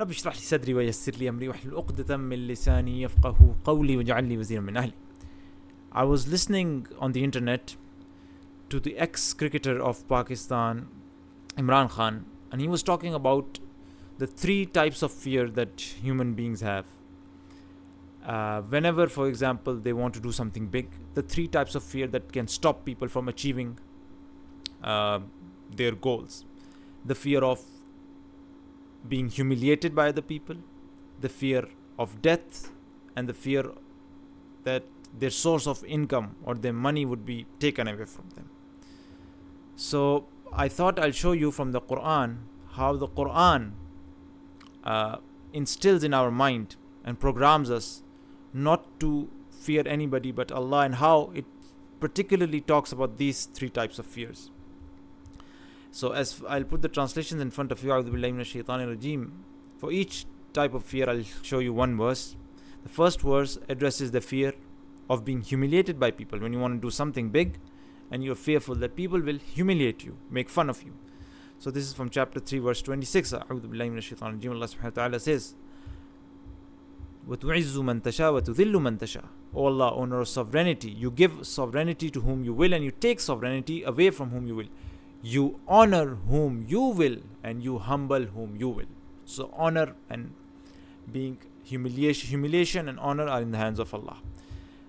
رب اشرح لي صدري ويسر لي أمري واحلل عقدة من لساني يفقهوا قولي واجعل لي وزيرا من أهلي. I was listening on the internet to the ex-cricketer of Pakistan, Imran Khan, and he was talking about the 3 types of fear that human beings have. Whenever, for example, they want to do something big, the 3 types of fear that can stop people from achieving their goals. The fear of being humiliated by other people, the fear of death, and the fear that their source of income or their money would be taken away from them. So I thought I'll show you from the Qur'an how the Qur'an instills in our mind and programs us not to fear anybody but Allah, and how it particularly talks about these 3 types of fears. So as I'll put the translations in front of you, A'udhu billahi minash shaitanir rajeem. For each type of fear, I'll show you one verse. The first verse addresses the fear of being humiliated by people. When you want to do something big and you're fearful that people will humiliate you, make fun of you. So this is from chapter 3 verse 26. A'udhu billahi minash shaitanir rajeem. Allah subhanahu wa ta'ala says, وَتُعِزُّ مَن تَشَاءُ وَتُذِلُّ مَن تَشَاءُ. O Allah, owner of sovereignty, you give sovereignty to whom you will and you take sovereignty away from whom you will. You honor whom you will and you humble whom you will. So honor and being humiliation and honor are in the hands of Allah.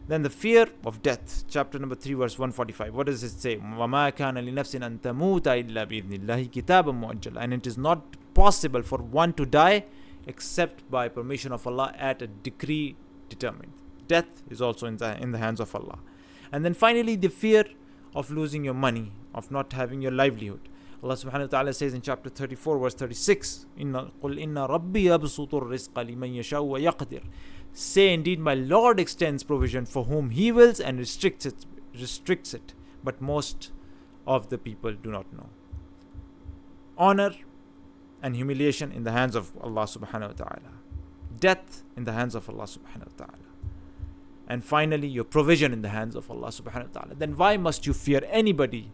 Then the fear of death, chapter number 3 verse 145. What does it say? وَمَا كَانَ لِنَفْسٍ أَن تَمُوتَ إِلَّا بِإِذْنِ اللَّهِ كِتَابًا مُؤَجَّلًا. And it is not possible for one to die except by permission of Allah at a decree determined. Death is also in the hands of Allah. And then finally the fear of losing your money, of not having your livelihood. Allah subhanahu wa ta'ala says in chapter 34 verse 36, قُلْ إِنَّ رَبِّي يَبْسُطُ الرِّزْقَ لِمَنْ يَشَاءُ وَيَقْدِرُ. Say, indeed my Lord extends provision for whom He wills and restricts it, but most of the people do not know. Honor and humiliation in the hands of Allah subhanahu wa ta'ala. Death in the hands of Allah subhanahu wa ta'ala. And finally your provision in the hands of Allah subhanahu wa ta'ala. Then why must you fear anybody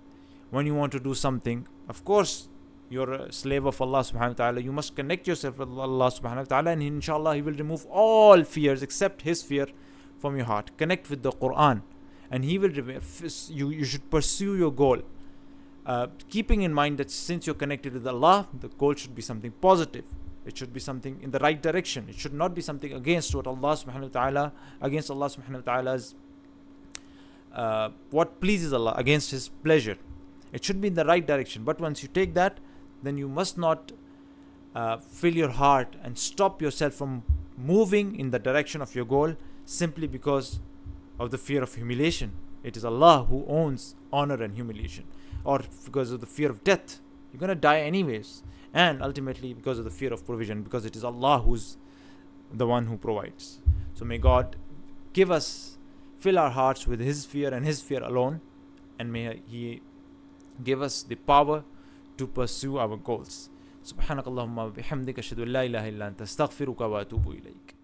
when you want to do something? Of course, you're a slave of Allah subhanahu wa ta'ala. You must connect yourself with Allah subhanahu wa ta'ala, and inshallah He will remove all fears except His fear from your heart. Connect with the Qur'an and He will you should pursue your goal. Keeping in mind that since you're connected with Allah, the goal should be something positive. It should be something in the right direction. It should not be something against what Allah subhanahu wa ta'ala, against Allah subhanahu wa ta'ala's what pleases Allah, against His pleasure. It should be in the right direction. But once you take that, then you must not fill your heart and stop yourself from moving in the direction of your goal simply because of the fear of humiliation. It is Allah who owns honor and humiliation. Or because of the fear of death. You're going to die anyways. And ultimately because of the fear of provision, because it is Allah who's the one who provides. So may God fill our hearts with His fear and His fear alone, and may He give us the power to pursue our goals. Subhanakallahumma wa bihamdika ashhadu an la ilaha illa anta astaghfiruka wa atubu ilayk.